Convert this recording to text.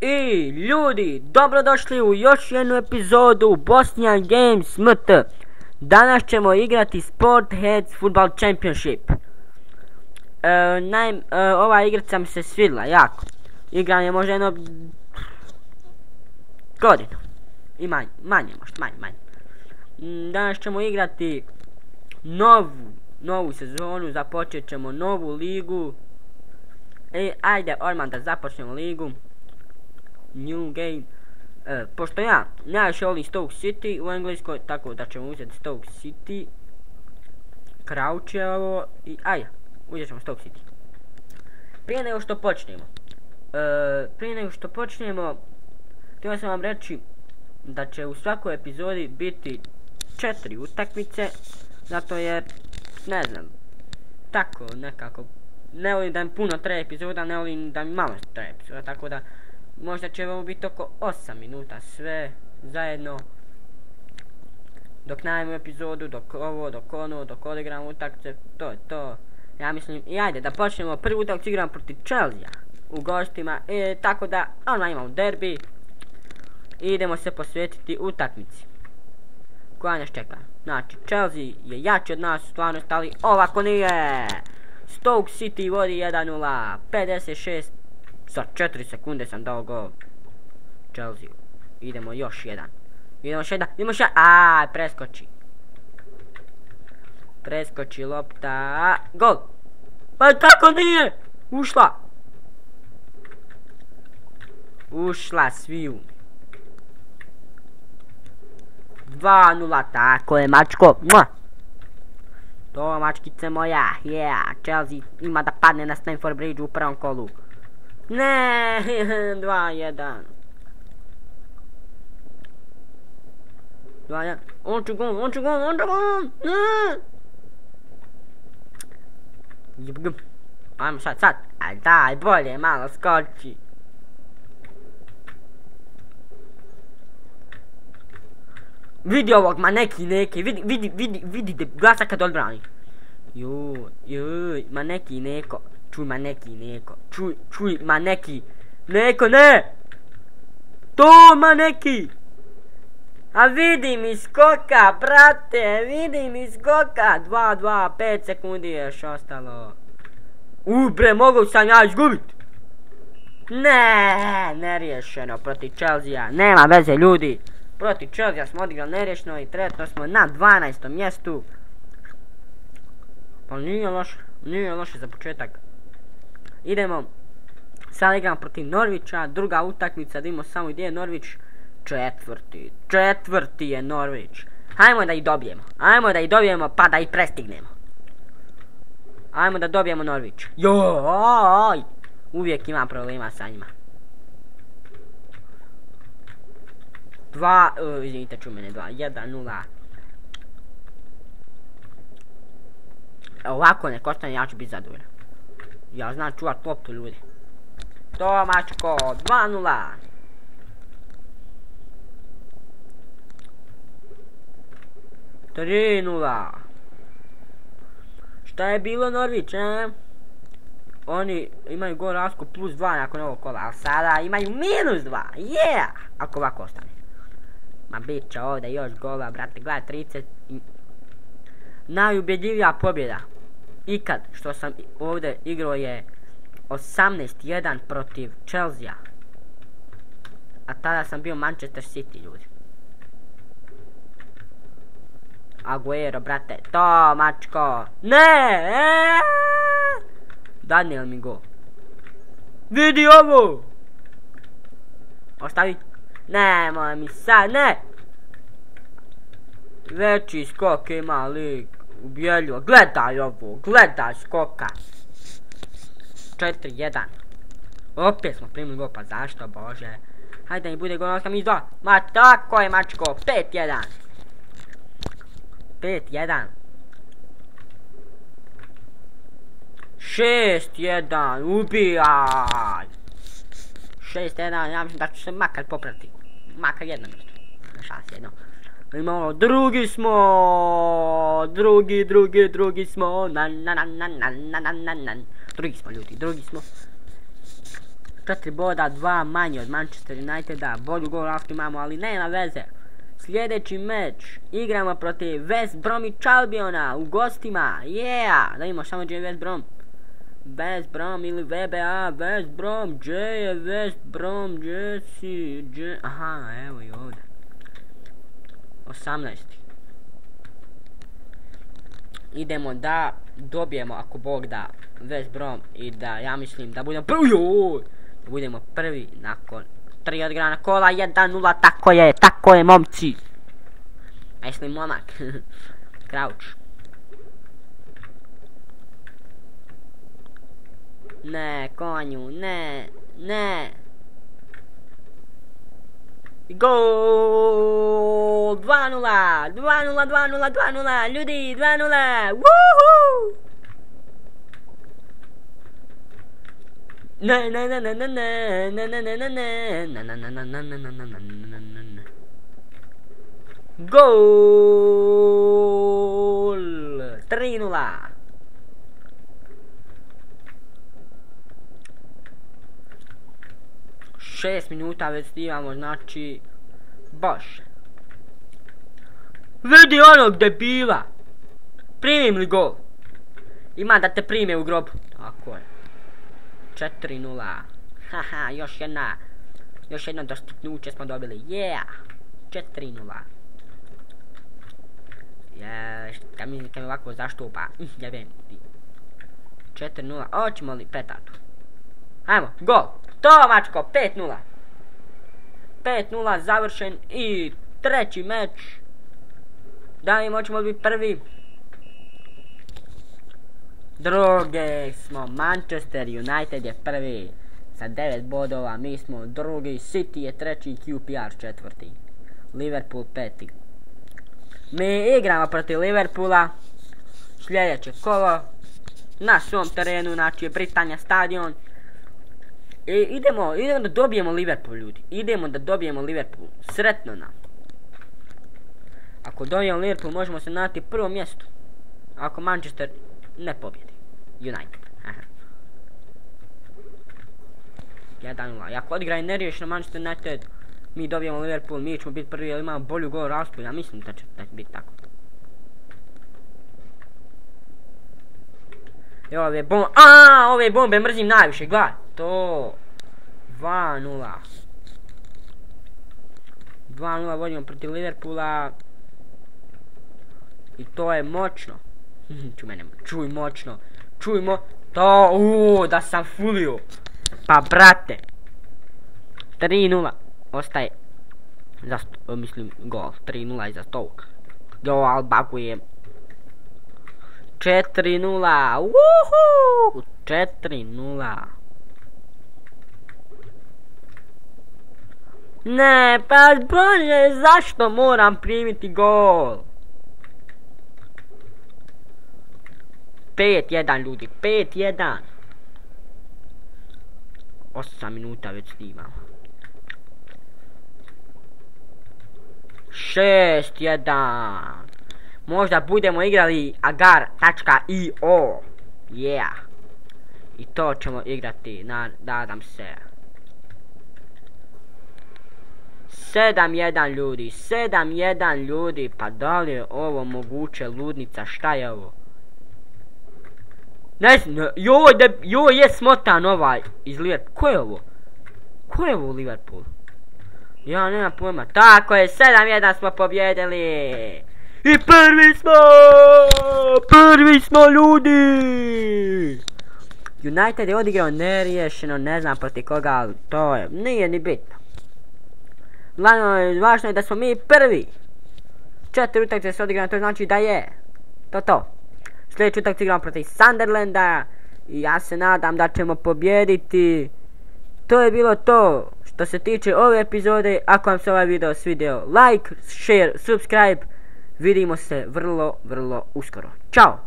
I ljudi, dobrodošli u još jednu epizodu Bosnian Games MT. Danas ćemo igrati Sport Heads Football Championship. Ova igrica mi se svidla jako. Igram je možda jedno godinu. I manje možda, manje. Danas ćemo igrati novu sezonu, započet ćemo novu ligu. Ajde odmah da započnemo ligu. New game. Pošto ja najviše volim Stoke City u Engleskoj, tako da ćemo uzeti Stoke City. Crouch je ovo i ajde, uzet ćemo Stoke City. Prije nego što počnemo, htio sam vam reći da će u svakoj epizodi biti 4 utakmice, zato jer, ne znam, tako nekako, ne volim da mi puno traje epizoda, ne volim da mi malo traje epizoda, tako da možda će ovo biti oko 8 minuta sve zajedno. Dok najemo epizodu, dok odigramo utakmice, to je to. Ja mislim, i ajde da počnemo. Prvi utakmicu igram protiv Chelsea u gostima, tako da odmah imamo derbi. Idemo se posvetiti utakmici koja nas čeka. Znači, Chelsea je jači od nas u stvarnosti, ali ovako nije. Stoke City vodi 1-0, 56 sa 4 sekunde sam dao gol Chelsea. Idemo još jedan. Preskoči lopta. Gol! Pa kako nije? Ušla sviju. 2-0, tako je mačko. To mačkice moja. Chelsea ima da padne na Stamford Bridge u prvom kolu. Ne, 2-1. On će gol. Ajmo sad. Aj daj, bolje malo skoči. Vidi ovog, ma neki, vidi glasa kad odbrani. Joj, ma neki neko. Čuj, ma neki. Neko, ne! To, ma neki! A vidi mi skoka, brate, 2-2, 5 sekundi je još ostalo. Bre, mogu sam ja izgubit. Ne, neriješeno protiv Chelsea. Nema veze, ljudi. Protiv Chelsea smo odigrali neriješeno i trenutno smo na 12. mjestu. Pa nije loše za početak. Idemo, sad igram protiv Norwicha, druga utakmica, da imamo samo gdje je Norwich. Četvrti je Norwich. Hajmo da ih dobijemo, pa da ih prestignemo. Hajmo da dobijemo Norwich. Joj, uvijek imam problema sa njima. Izvinite, ču mene 1-0. Ovako nek ostane, ja ću biti zadovoljan. Ja znam čuvat loptu, ljudi. To mačko, 2-0. 3-0. Šta je bilo Norwich, Oni imaju gol razliku plus 2 nakon ovog kola, ali sada imaju minus 2, ako ovako ostane. Ma bit će ovdje još gola, brate, gledaj, 30. Najubjedljivija pobjeda ikad što sam ovdje igrao je 18-1 protiv Chelsea. A tada sam bio Manchester City, ljudi. Aguero, brate, to mačko. Ne! Daniel mi go. Vidi ovo! Ostavi. Nemoj mi sad, ne! Veći skok ima lik. Ubjeljivo, gledaj ovo, gledaj skoka. 4-1. Opet smo primili gol, pa zašto, bože. Hajde mi bude gol, osam iz 2. Ma tako je mačko, 5-1. 5-1. 6-1, ubijaj. 6-1, ja mislim da ću se makar poprati. Makar jedno mjesto. Šans jedno. Imamo, drugi smo. Drugi smo. Drugi smo, ljudi, drugi smo. 4 boda, 2 manje od Manchester Uniteda, bolju gol razliku imamo, ali nema veze. Sljedeći meč, igramo protiv West Bromwich Albiona u gostima, yeah! Da imamo samo gdje je West Brom. West Brom ili VBA, West Brom, gdje je West Brom, gdje si, gdje... Aha, evo i ovdje. 18. Idemo da dobijemo, ako Bog da, West Brom i da, ja mislim, da budemo prvi, da budemo prvi nakon 3 odigrana kola, 1-0, tako je, momci. Mislim, momak. Crouch. Ne, konju, ne. Gol! 2-0, ljudi, 2-0, woohoo! Gol! 3-0. Šest minuta već snimamo, znači baš. Vidi onog debila. Primim li gol? Ima da te prime u grobu. Tako je. 4-0. Haha, još jedno dostignuće smo dobili. Yeah. 4-0. Kad mi ovako zaštupa. Jebem ti. 4-0. Hoćemo li petatu? Ajmo, gol. To, mačko, 5-0. 5-0 završen i treći meč. Da li moćemo biti prvi? Drugi smo, Manchester United je prvi sa 9 bodova, mi smo drugi, City je treći, QPR četvrti, Liverpool peti. Mi igramo protiv Liverpoola sljedeće kolo na svom terenu, znači je Britanja stadion. I idemo da dobijemo Liverpool, ljudi. Idemo da dobijemo Liverpool. Sretno nam. Ako dobijemo Liverpool, možemo se naći prvo mjesto. Ako Manchester ne pobjedi. United. 1-0. Ako odigra i ne riješi Manchester United, mi dobijemo Liverpool, mi ćemo biti prvi, jer imamo bolju gol razliku. Ja mislim da će biti tako. I ove bombe, ove bombe mrzim najviše, gledaj. To 2-0. 2-0 vodimo protiv Liverpoola. I to je moćno. Čuj moćno. To, da sam fulio. Pa brate. 3-0. Ostaje. Mislim gol. 3-0 iza Stoke. Jo, al bagujem. 4-0. Woohoo! 4-0. Ne, pa bolje, zašto moram primiti gol? 5-1, ljudi, 5-1. 8 minuta već snimamo. 6-1. Možda budemo igrali agar.io. Yeah. I to ćemo igrati, nadam se. 7-1 ljudi, 7-1 ljudi, pa da li je ovo moguće, ludnica, šta je ovo? Ne znam, joj je smotan ovaj iz Liverpoola, ko je ovo? Ko je ovo u Liverpoolu? Ja nemam pojma, tako je, 7-1 smo pobjedili! I prvi smo ljudi! United je odigrao neriješeno, ne znam protiv koga, ali to je, nije ni bitno. Važno je da smo mi prvi. 4 utakmice se odigrano, to znači da je to. Sljedeći utakmice igramo protiv Sunderlanda i ja se nadam da ćemo pobjediti. To je bilo to što se tiče ove epizode. Ako vam se ovaj video svidio, like, share, subscribe. Vidimo se vrlo uskoro. Ćao!